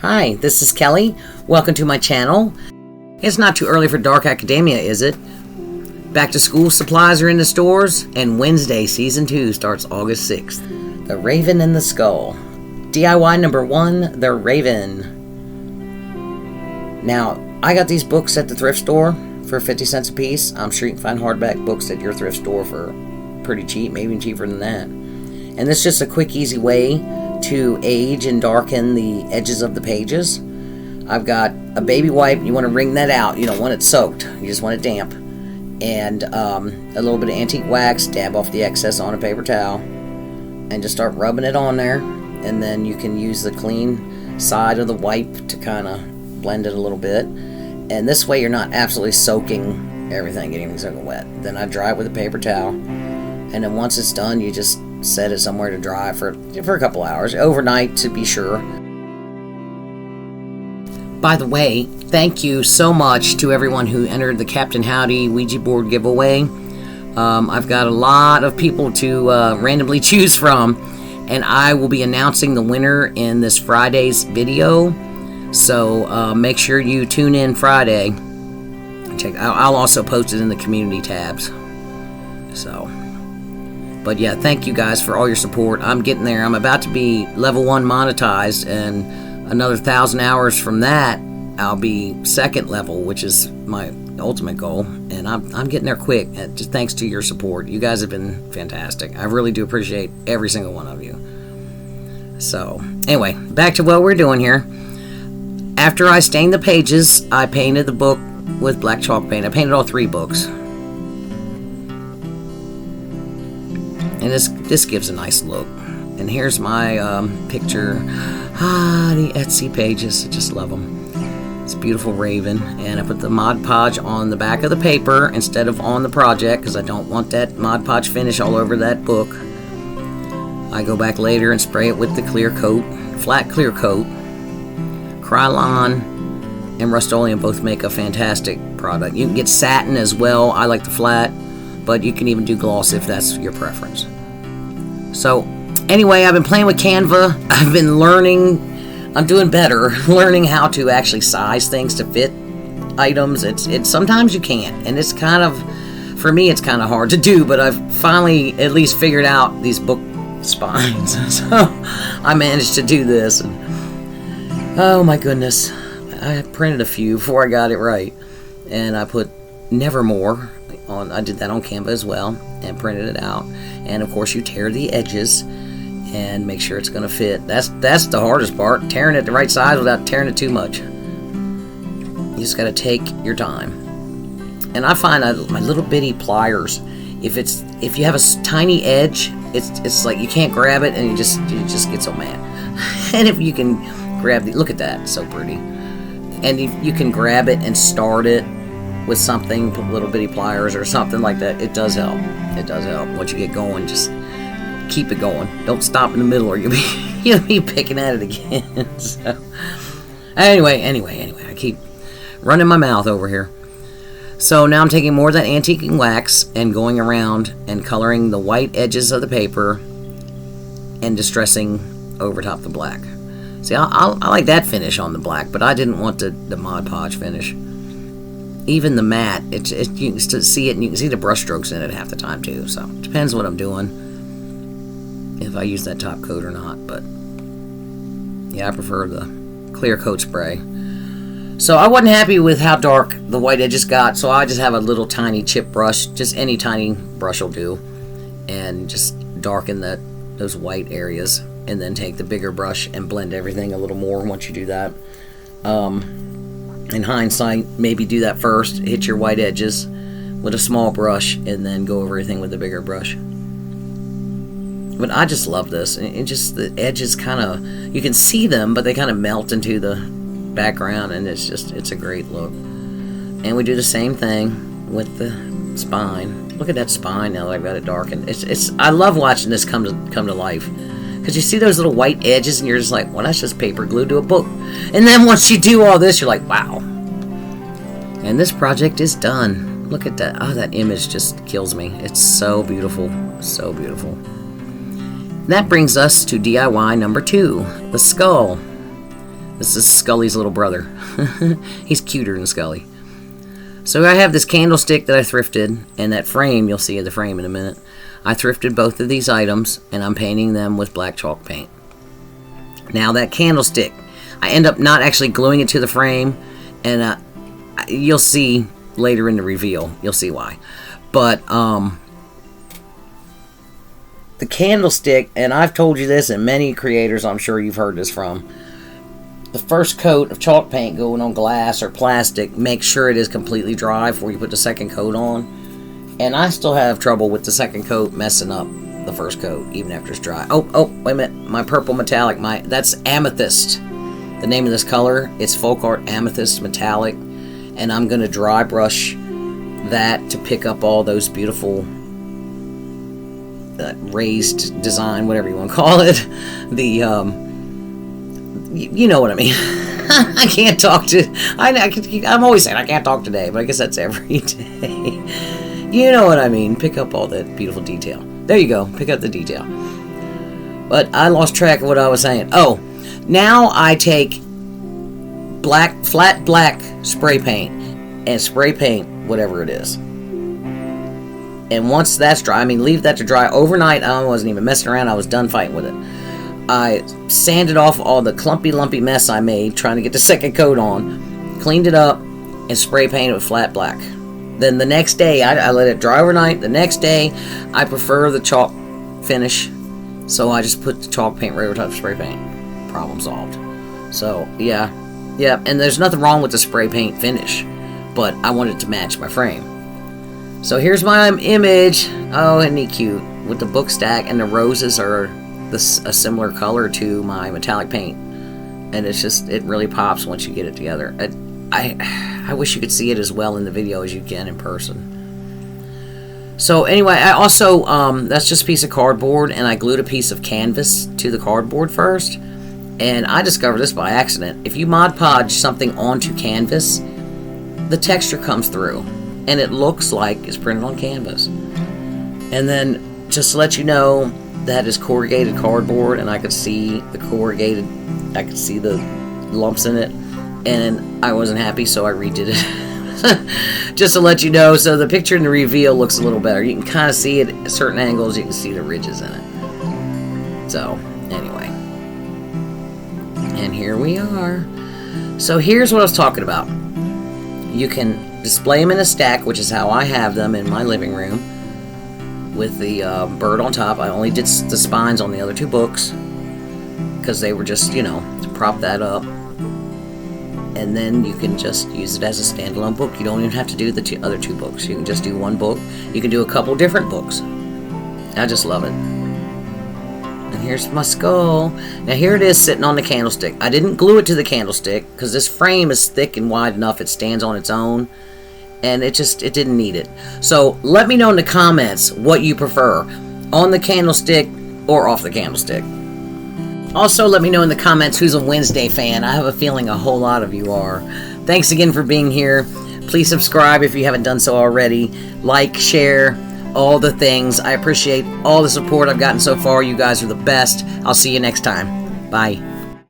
Hi, this is Kelly. Welcome to my channel. It's not too early for dark academia, is it? Back to school supplies are in the stores, and Wednesday Season 2 starts August 6th. The Raven and the Skull. DIY number 1, The Raven. Now, I got these books at the thrift store for 50 cents a piece. I'm sure you can find hardback books at your thrift store for pretty cheap, maybe even cheaper than that. And this is just a quick, easy way to age and darken the edges of the pages. I've got a baby wipe. You want to wring that out. You don't want it soaked. You just want it damp. And a little bit of antique wax. Dab off the excess on a paper towel. And just start rubbing it on there. And then you can use the clean side of the wipe to kind of blend it a little bit. And this way you're not absolutely soaking everything, getting everything wet. Then I dry it with a paper towel. And then once it's done, you just set it somewhere to dry for a couple hours, overnight to be sure. By the way, thank you so much to everyone who entered the Captain Howdy Ouija board giveaway. I've got a lot of people to randomly choose from, and I will be announcing the winner in this Friday's video. So make sure you tune in Friday. I'll also post it in the community tabs. But yeah, thank you guys for all your support. I'm getting there. I'm about to be level 1 monetized, and another 1,000 hours from that, I'll be second level, which is my ultimate goal. And I'm getting there quick, just thanks to your support. You guys have been fantastic. I really do appreciate every single one of you. So anyway, back to what we're doing here. After I stained the pages, I painted the book with black chalk paint. I painted all 3 books. And this gives a nice look. And here's my picture. The Etsy pages. I just love them. It's a beautiful raven. And I put the Mod Podge on the back of the paper instead of on the project, because I don't want that Mod Podge finish all over that book. I go back later and spray it with the clear coat, flat clear coat. Krylon and Rust-Oleum both make a fantastic product. You can get satin as well. I like the flat, but you can even do gloss if that's your preference. So anyway, I've been playing with Canva. I've been learning, I'm doing better, learning how to actually size things to fit items. It's sometimes you can't, and it's kind of, for me, it's kind of hard to do, but I've finally at least figured out these book spines. So I managed to do this. And, oh my goodness. I printed a few before I got it right. And I put Nevermore on, I did that on Canva as well, and printed it out. And of course you tear the edges and make sure it's going to fit. That's the hardest part, tearing it the right size without tearing it too much. You just got to take your time. And I find my little bitty pliers, if you have a tiny edge, it's like you can't grab it, and you just get so mad. And if you can grab look at that, so pretty. And you can grab it and start it with something, little bitty pliers or something like that. It does help. It does help. Once you get going, just keep it going. Don't stop in the middle, or you'll be picking at it again. So anyway, I keep running my mouth over here. So now I'm taking more of that antiquing wax and going around and coloring the white edges of the paper and distressing over top the black. See, I like that finish on the black, but I didn't want the Mod Podge finish. Even the matte, you can still see it, and you can see the brush strokes in it half the time too. So it depends what I'm doing, if I use that top coat or not. But yeah, I prefer the clear coat spray. So I wasn't happy with how dark the white edges got, so I just have a little tiny chip brush, just any tiny brush will do, and just darken those white areas, and then take the bigger brush and blend everything a little more once you do that. In hindsight, maybe do that first, hit your white edges with a small brush, and then go over everything with a bigger brush. But I just love this. It just, the edges kind of, you can see them, but they kind of melt into the background, and it's a great look. And we do the same thing with the spine. Look at that spine now that I've got it darkened. I love watching this come to life. Because you see those little white edges, and you're just like, well, that's just paper glued to a book. And then once you do all this, you're like, wow. And this project is done. Look at that. Oh, that image just kills me. It's so beautiful. So beautiful. That brings us to DIY number 2, the skull. This is Scully's little brother. He's cuter than Scully. So I have this candlestick that I thrifted, and that frame, you'll see the frame in a minute. I thrifted both of these items, and I'm painting them with black chalk paint. Now that candlestick, I end up not actually gluing it to the frame, and you'll see later in the reveal. You'll see why. But the candlestick, and I've told you this, and many creators I'm sure you've heard this from, the first coat of chalk paint going on glass or plastic, make sure it is completely dry before you put the second coat on. And I still have trouble with the second coat messing up the first coat, even after it's dry. Oh, wait a minute. My purple metallic, that's amethyst. The name of this color, it's Folk Art Amethyst Metallic. And I'm going to dry brush that to pick up all those beautiful raised design, whatever you want to call it. You know what I mean. I can't talk to... I'm always saying I can't talk today, but I guess that's every day. You know what I mean. Pick up all that beautiful detail. There you go. Pick up the detail. But I lost track of what I was saying. Oh, now I take flat black spray paint and spray paint whatever it is. And once that's dry, leave that to dry overnight. I wasn't even messing around. I was done fighting with it. I sanded off all the clumpy, lumpy mess I made trying to get the second coat on, cleaned it up, and spray painted with flat black. Then the next day, I let it dry overnight. The next day, I prefer the chalk finish, so I just put the chalk paint right over top of spray paint. Problem solved. So, yeah, and there's nothing wrong with the spray paint finish, but I wanted to match my frame. So here's my image. Oh, isn't he cute? With the book stack, and the roses are a similar color to my metallic paint, and it really pops once you get it together. I wish you could see it as well in the video as you can in person. So anyway, I also that's just a piece of cardboard, and I glued a piece of canvas to the cardboard first, and I discovered this by accident. If you Mod Podge something onto canvas, the texture comes through and it looks like it's printed on canvas. And then just to let you know, that is corrugated cardboard, and I could see the lumps in it, and I wasn't happy, so I redid it. Just to let you know. So the picture in the reveal looks a little better. You can kind of see it at certain angles. You can see the ridges in it. So anyway, and here we are. So here's what I was talking about. You can display them in a stack, which is how I have them in my living room, with the bird on top. I only did the spines on the other two books because they were just, to prop that up. And then you can just use it as a standalone book. You don't even have to do the other two books. You can just do one book. You can do a couple different books. I just love it. And here's my skull. Now here it is sitting on the candlestick. I didn't glue it to the candlestick because this frame is thick and wide enough it stands on its own. And it didn't need it. So let me know in the comments what you prefer, on the candlestick or off the candlestick. Also, let me know in the comments who's a Wednesday fan. I have a feeling a whole lot of you are. Thanks again for being here. Please subscribe if you haven't done so already. Like, share, all the things. I appreciate all the support I've gotten so far. You guys are the best. I'll see you next time. Bye.